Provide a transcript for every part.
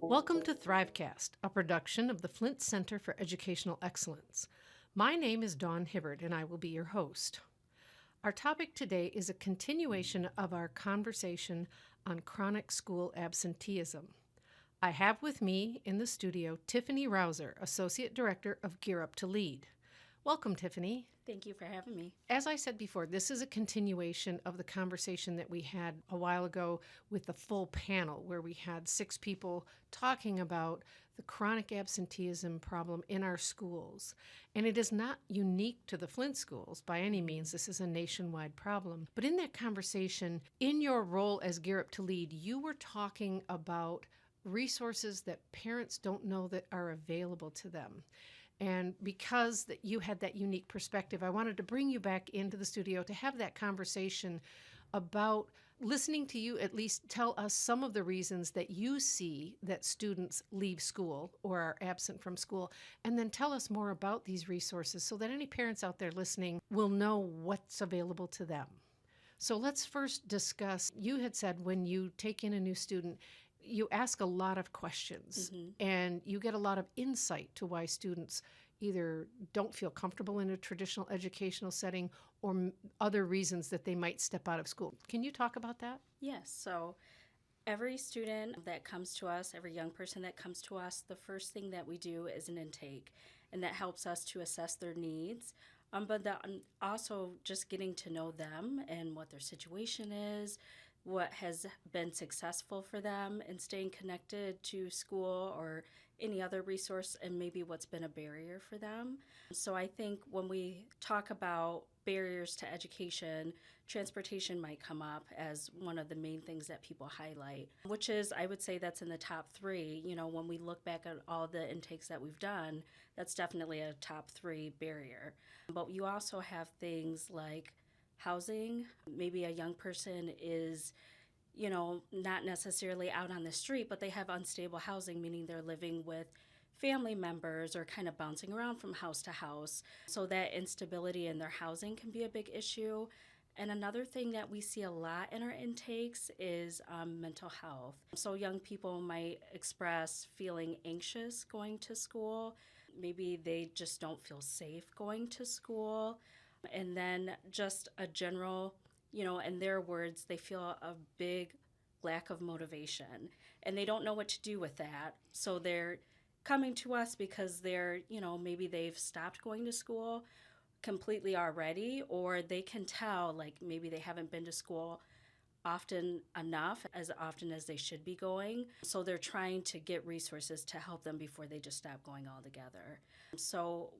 Welcome to Thrivecast, a production of the Flint Center for Educational Excellence. My name is Dawn Hibbard, and I will be your host. Our topic today is a continuation of our conversation on chronic school absenteeism. I have with me in the studio Tiffany Rouser, Associate Director of Gear Up to Lead. Welcome, Tiffany. Thank you for having me. As I said before, this is a continuation of the conversation that we had a while ago with the full panel, where we had 6 people talking about the chronic absenteeism problem in our schools. And it is not unique to the Flint schools by any means. This is a nationwide problem. But in that conversation, in your role as Gear Up to Lead, you were talking about resources that parents don't know that are available to them. And because that you had that unique perspective, I wanted to bring you back into the studio to have that conversation about listening to you at least tell us some of the reasons that you see that students leave school or are absent from school, and then tell us more about these resources so that any parents out there listening will know what's available to them. So let's first discuss, you had said when you take in a new student, you ask a lot of questions and you get a lot of insight to why students either don't feel comfortable in a traditional educational setting or other reasons that they might step out of school. Can you talk about that? Yes. So every student that comes to us, every young person that comes to us, the first thing that we do is an intake, and that helps us to assess their needs. Also just getting to know them and what their situation is, what has been successful for them in staying connected to school or any other resource, and maybe what's been a barrier for them. So I think when we talk about barriers to education, transportation might come up as one of the main things that people highlight, which is, I would say that's in the top 3. You know, when we look back at all the intakes that we've done, that's definitely a top 3 barrier. But you also have things like housing. Maybe a young person is, not necessarily out on the street, but they have unstable housing, meaning they're living with family members or kind of bouncing around from house to house. So that instability in their housing can be a big issue. And another thing that we see a lot in our intakes is mental health. So young people might express feeling anxious going to school. Maybe they just don't feel safe going to school. And then just a general, in their words, they feel a big lack of motivation and they don't know what to do with that. So they're coming to us because they're, maybe they've stopped going to school completely already, or they can tell, like maybe they haven't been to school often enough, as often as they should be going. So they're trying to get resources to help them before they just stop going altogether. So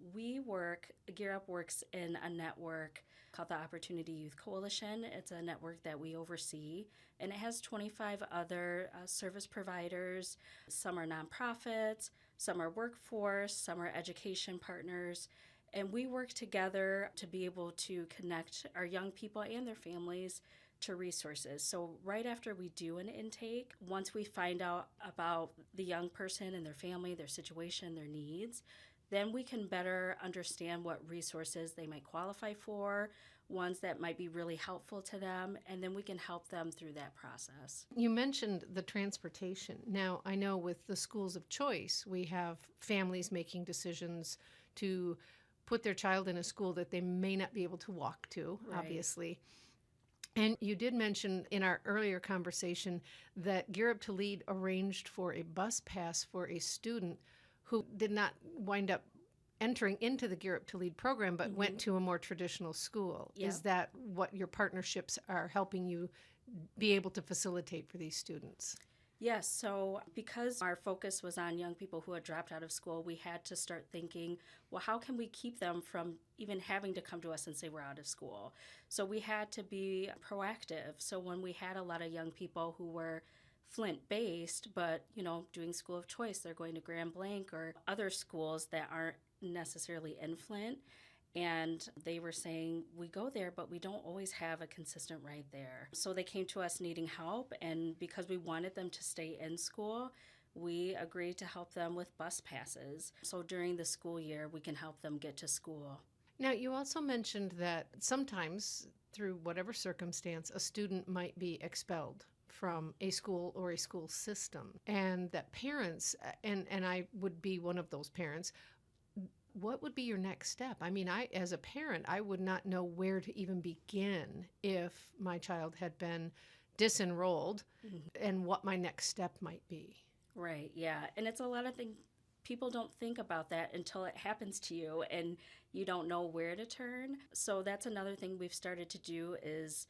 Gear Up works in a network called the Opportunity Youth Coalition. It's a network that we oversee, and it has 25 other service providers. Some are nonprofits, some are workforce, some are education partners. And we work together to be able to connect our young people and their families to resources. So right after we do an intake, once we find out about the young person and their family, their situation, their needs, then we can better understand what resources they might qualify for, ones that might be really helpful to them, and then we can help them through that process. You mentioned the transportation. Now, I know with the schools of choice, we have families making decisions to put their child in a school that they may not be able to walk to, Right. Obviously. And you did mention in our earlier conversation that Gear Up to Lead arranged for a bus pass for a student who did not wind up entering into the Gear Up to Lead program, but went to a more traditional school. Yeah. Is that what your partnerships are helping you be able to facilitate for these students? Yes, so because our focus was on young people who had dropped out of school, we had to start thinking, well, how can we keep them from even having to come to us and say we're out of school? So we had to be proactive. So when we had a lot of young people who were Flint-based, but, doing school of choice, they're going to Grand Blanc or other schools that aren't necessarily in Flint, and they were saying, we go there, but we don't always have a consistent ride there. So they came to us needing help, and because we wanted them to stay in school, we agreed to help them with bus passes. So during the school year, we can help them get to school. Now, you also mentioned that sometimes, through whatever circumstance, a student might be expelled from a school or a school system, and that parents, and I would be one of those parents, what would be your next step? I mean, I, as a parent, I would not know where to even begin if my child had been disenrolled and what my next step might be. Right, yeah. And it's a lot of things people don't think about that until it happens to you and you don't know where to turn. So that's another thing we've started to do is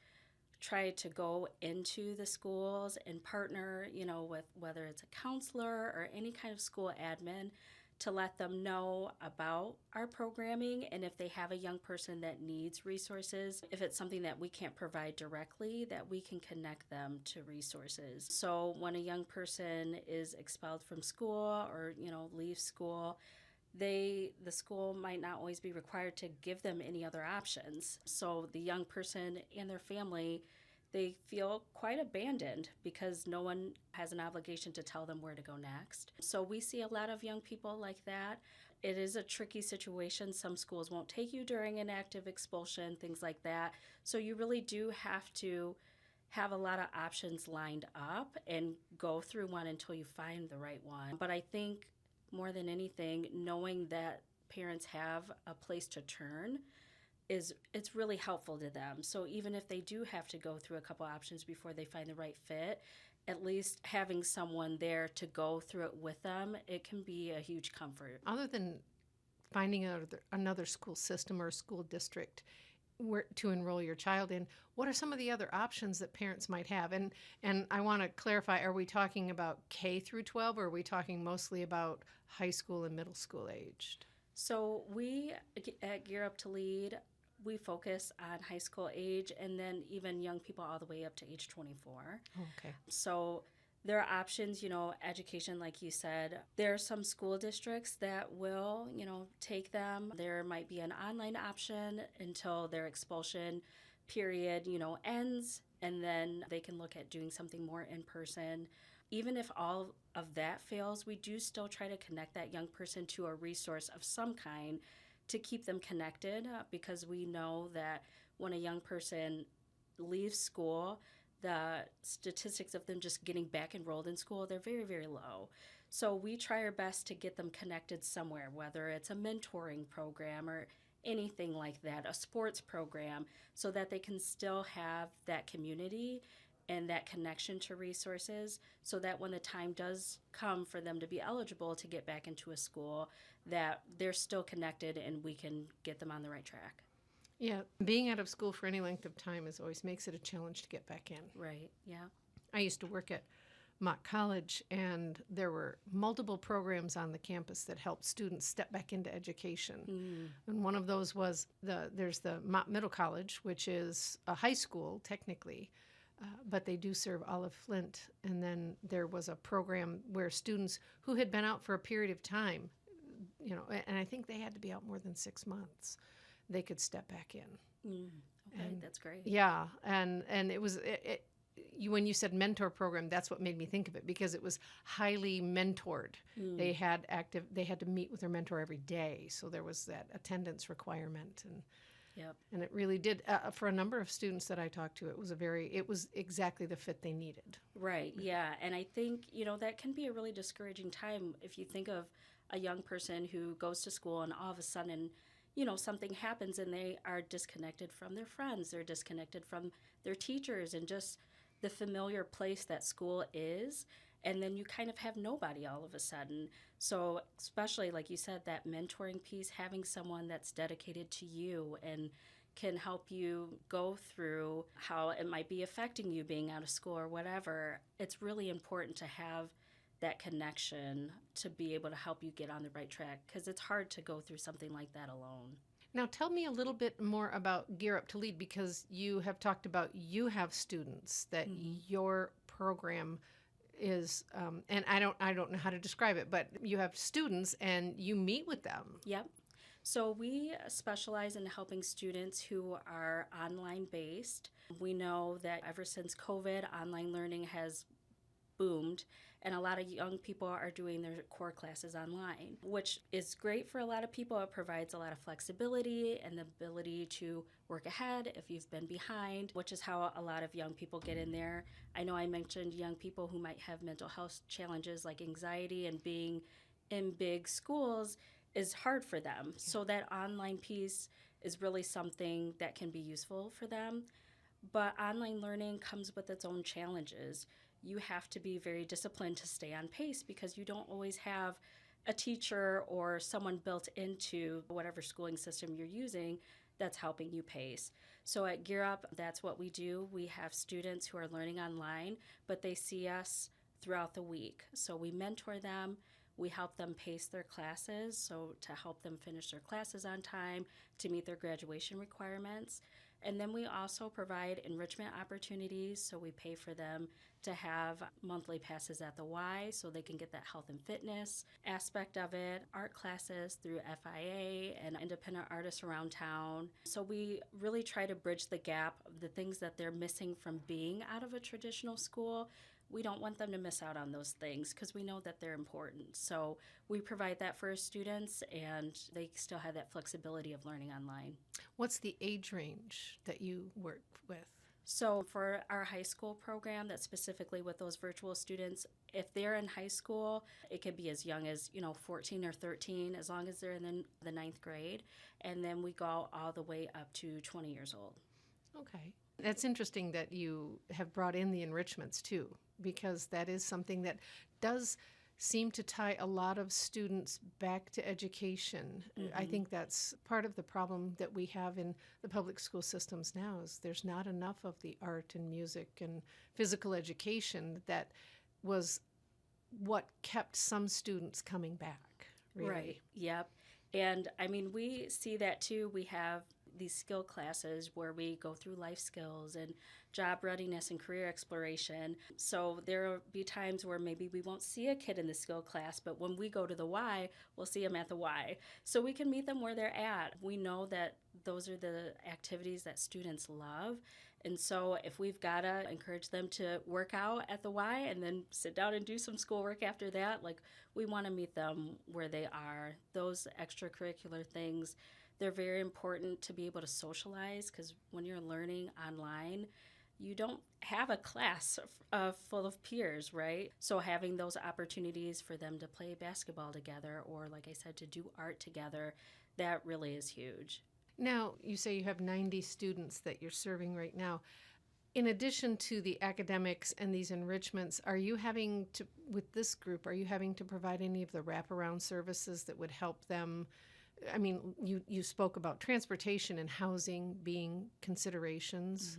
try to go into the schools and partner, with whether it's a counselor or any kind of school admin to let them know about our programming and if they have a young person that needs resources, if it's something that we can't provide directly, that we can connect them to resources. So when a young person is expelled from school or, leaves school, the school might not always be required to give them any other options. So the young person and their family, they feel quite abandoned because no one has an obligation to tell them where to go next. So we see a lot of young people like that. It is a tricky situation. Some schools won't take you during an active expulsion, things like that. So you really do have to have a lot of options lined up and go through one until you find the right one. But I think more than anything, knowing that parents have a place to turn it's really helpful to them. So even if they do have to go through a couple options before they find the right fit, at least having someone there to go through it with them, it can be a huge comfort. Other than finding another school system or school district where to enroll your child in, what are some of the other options that parents might have? And I want to clarify, are we talking about K through 12 or are we talking mostly about high school and middle school aged? So we at Gear Up to Lead, we focus on high school age and then even young people all the way up to age 24. Okay. So there are options, education, like you said. There are some school districts that will, take them. There might be an online option until their expulsion period, ends, and then they can look at doing something more in person. Even if all of that fails, we do still try to connect that young person to a resource of some kind to keep them connected because we know that when a young person leaves school, the statistics of them just getting back enrolled in school, they're very, very low. So we try our best to get them connected somewhere, whether it's a mentoring program or anything like that, a sports program, so that they can still have that community and that connection to resources so that when the time does come for them to be eligible to get back into a school, that they're still connected and we can get them on the right track. Yeah, being out of school for any length of time always makes it a challenge to get back in. Right, yeah. I used to work at Mott College, and there were multiple programs on the campus that helped students step back into education. And one of those was there's the Mott Middle College, which is a high school technically, but they do serve Olive Flint. And then there was a program where students who had been out for a period of time, and I think they had to be out more than 6 months, they could step back in. Okay, And that's great. yeah, and it was when you said mentor program, that's what made me think of it because it was highly mentored. They had to meet with their mentor every day, so there was that attendance requirement, and it really did for a number of students that I talked to. It was exactly the fit they needed. Right, yeah, and I think that can be a really discouraging time if you think of a young person who goes to school and all of a sudden something happens and they are disconnected from their friends, they're disconnected from their teachers and just the familiar place that school is, and then you kind of have nobody all of a sudden. So especially, like you said, that mentoring piece, having someone that's dedicated to you and can help you go through how it might be affecting you being out of school or whatever, it's really important to have that connection to be able to help you get on the right track because it's hard to go through something like that alone. Now tell me a little bit more about Gear Up to Lead because you have talked about you have students that your program is, and I don't know how to describe it, but you have students and you meet with them. Yep. So we specialize in helping students who are online based. We know that ever since COVID, online learning has boomed, and a lot of young people are doing their core classes online, which is great for a lot of people. It provides a lot of flexibility and the ability to work ahead if you've been behind, which is how a lot of young people get in there. I know I mentioned young people who might have mental health challenges like anxiety, and being in big schools is hard for them. So that online piece is really something that can be useful for them. But online learning comes with its own challenges. You have to be very disciplined to stay on pace because you don't always have a teacher or someone built into whatever schooling system you're using that's helping you pace. So at Gear Up, that's what we do. We have students who are learning online, but they see us throughout the week. So we mentor them. We help them pace their classes, so to help them finish their classes on time, to meet their graduation requirements. And then we also provide enrichment opportunities, so we pay for them to have monthly passes at the Y so they can get that health and fitness aspect of it, art classes through FIA and independent artists around town. So we really try to bridge the gap of the things that they're missing from being out of a traditional school. We don't want them to miss out on those things because we know that they're important. So we provide that for our students, and they still have that flexibility of learning online. What's the age range that you work with? So for our high school program, that's specifically with those virtual students, if they're in high school, it could be as young as 14 or 13, as long as they're in the ninth grade. And then we go all the way up to 20 years old. Okay. That's interesting that you have brought in the enrichments too, because that is something that does seem to tie a lot of students back to education. I think that's part of the problem that we have in the public school systems now is there's not enough of the art and music and physical education that was what kept some students coming back, really. Right. Yep. And I mean, we see that too. We have these skill classes where we go through life skills and job readiness and career exploration. So there will be times where maybe we won't see a kid in the skill class, but when we go to the Y, we'll see them at the Y. So we can meet them where they're at. We know that those are the activities that students love. And so if we've got to encourage them to work out at the Y and then sit down and do some schoolwork after that, like we want to meet them where they are. Those extracurricular things, they're very important to be able to socialize because when you're learning online, you don't have a class full of peers, right? So having those opportunities for them to play basketball together or, like I said, to do art together, that really is huge. Now, you say you have 90 students that you're serving right now. In addition to the academics and these enrichments, are you having to, with this group, are you having to provide any of the wraparound services that would help them? I mean, you spoke about transportation and housing being considerations.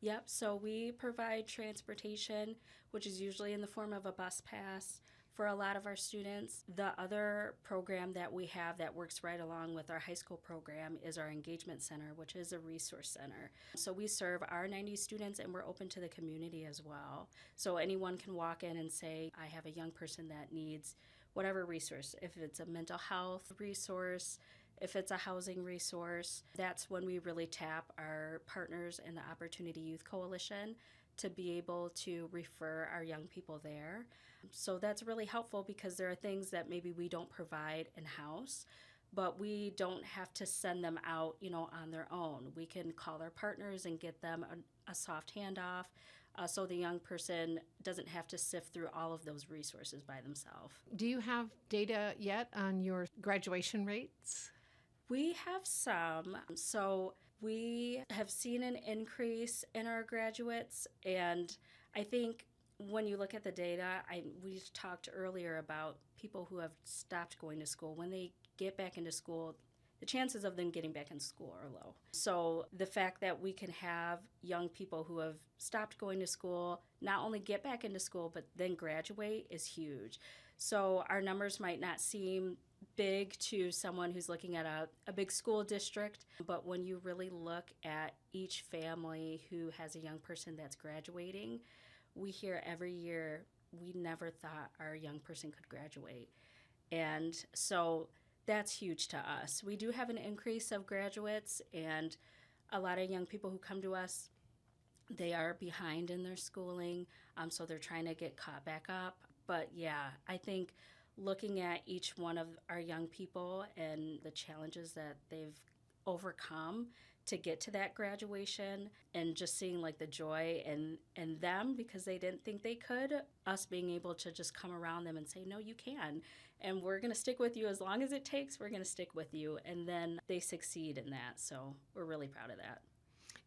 Yep, so we provide transportation, which is usually in the form of a bus pass for a lot of our students. The other program that we have that works right along with our high school program is our engagement center, which is a resource center. So we serve our 90 students and we're open to the community as well. So anyone can walk in and say, I have a young person that needs whatever resource, if it's a mental health resource, if it's a housing resource. That's when we really tap our partners in the Opportunity Youth Coalition to be able to refer our young people there. So that's really helpful because there are things that maybe we don't provide in-house, but we don't have to send them out, on their own. We can call our partners and get them a soft handoff. So the young person doesn't have to sift through all of those resources by themselves. Do you have data yet on your graduation rates? We have some. So we have seen an increase in our graduates, and I think when you look at the data, we talked earlier about people who have stopped going to school. When they get back into school, the chances of them getting back in school are low. So the fact that we can have young people who have stopped going to school not only get back into school, but then graduate is huge. So our numbers might not seem big to someone who's looking at a big school district, but when you really look at each family who has a young person that's graduating, we hear every year, we never thought our young person could graduate. And so that's huge to us. We do have an increase of graduates and a lot of young people who come to us They are behind in their schooling, so they're trying to get caught back up. But yeah, I think looking at each one of our young people and the challenges that they've overcome to get to that graduation, and just seeing like the joy in them because they didn't think they could, us being able to just come around them and say, no, you can, and we're going to stick with you as long as it takes. We're going to stick with you, and then they succeed in that, so we're really proud of that.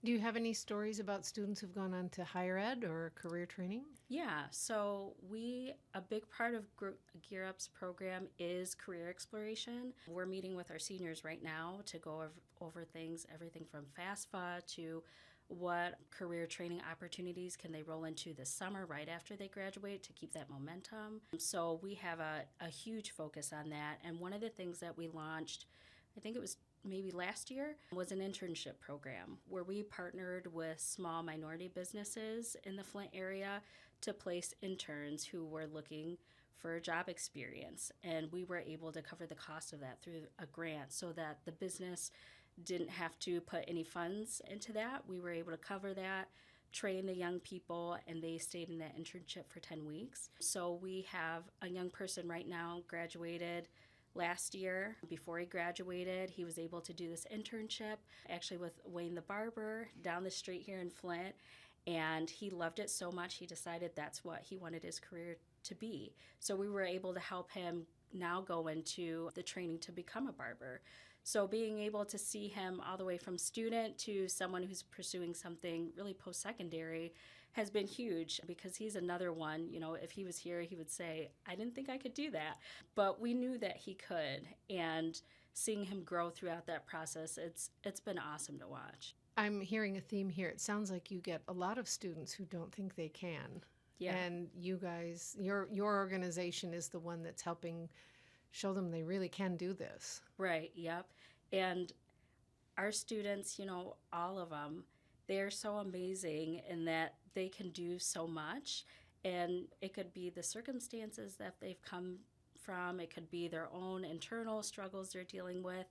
Do you have any stories about students who've gone on to higher ed or career training? Yeah, so a big part of Gear Up's program is career exploration. We're meeting with our seniors right now to go over things, everything from FAFSA to what career training opportunities can they roll into this summer right after they graduate to keep that momentum. So we have a huge focus on that. And one of the things that we launched, I think it was maybe last year, was an internship program where we partnered with small minority businesses in the Flint area to place interns who were looking for job experience. And we were able to cover the cost of that through a grant so that the business didn't have to put any funds into that. We were able to cover that, train the young people, and they stayed in that internship for 10 weeks. So we have a young person right now graduated last year. Before he graduated, he was able to do this internship actually with Wayne the Barber down the street here in Flint. And he loved it so much, he decided that's what he wanted his career to be. So we were able to help him now go into the training to become a barber. So being able to see him all the way from student to someone who's pursuing something really post-secondary has been huge, because he's another one, if he was here, he would say, I didn't think I could do that. But we knew that he could. And seeing him grow throughout that process, it's been awesome to watch. I'm hearing a theme here. It sounds like you get a lot of students who don't think they can. Yeah. And you guys, your organization is the one that's helping show them they really can do this. Right, yep. And our students, all of them, they're so amazing in that they can do so much. And it could be the circumstances that they've come from, it could be their own internal struggles they're dealing with.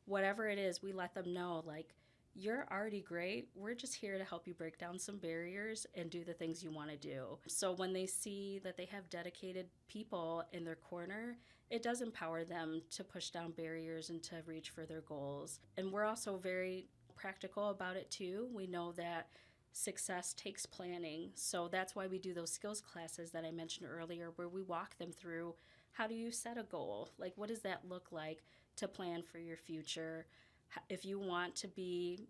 Whatever it is, we let them know, like, you're already great. We're just here to help you break down some barriers and do the things you want to do. So when they see that they have dedicated people in their corner, it does empower them to push down barriers and to reach for their goals. And we're also very practical about it too. We know that success takes planning. So that's why we do those skills classes that I mentioned earlier, where we walk them through, how do you set a goal? Like, what does that look like to plan for your future? If you want to be,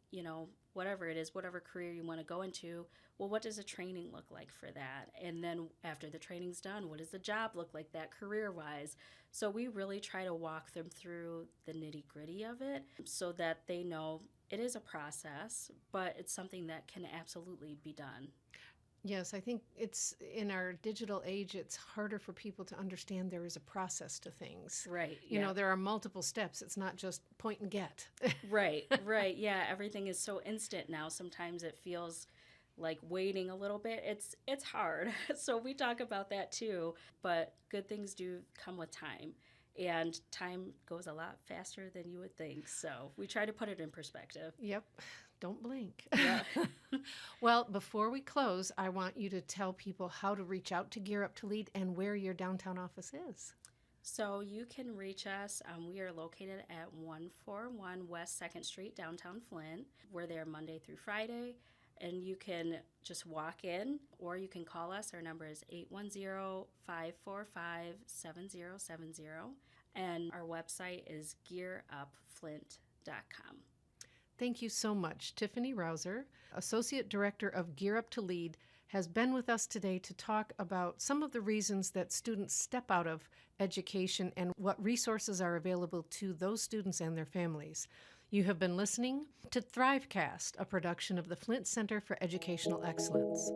whatever it is, whatever career you want to go into, well, what does a training look like for that? And then after the training's done, what does the job look like that career-wise? So we really try to walk them through the nitty-gritty of it so that they know it is a process, but it's something that can absolutely be done. Yes, I think it's in our digital age, it's harder for people to understand there is a process to things. Right. There are multiple steps. It's not just point and get. Right. Yeah, everything is so instant now. Sometimes it feels like waiting a little bit. It's hard. So we talk about that too, but good things do come with time. And time goes a lot faster than you would think. So we try to put it in perspective. Yep. Don't blink. Yeah. Well, before we close, I want you to tell people how to reach out to Gear Up to Lead and where your downtown office is. So you can reach us. We are located at 141 West 2nd Street, downtown Flint. We're there Monday through Friday. And you can just walk in, or you can call us. Our number is 810-545-7070. And our website is gearupflint.com. Thank you so much. Tiffany Rouser, Associate Director of Gear Up to Lead, has been with us today to talk about some of the reasons that students step out of education and what resources are available to those students and their families. You have been listening to Thrivecast, a production of the Flint Center for Educational Excellence.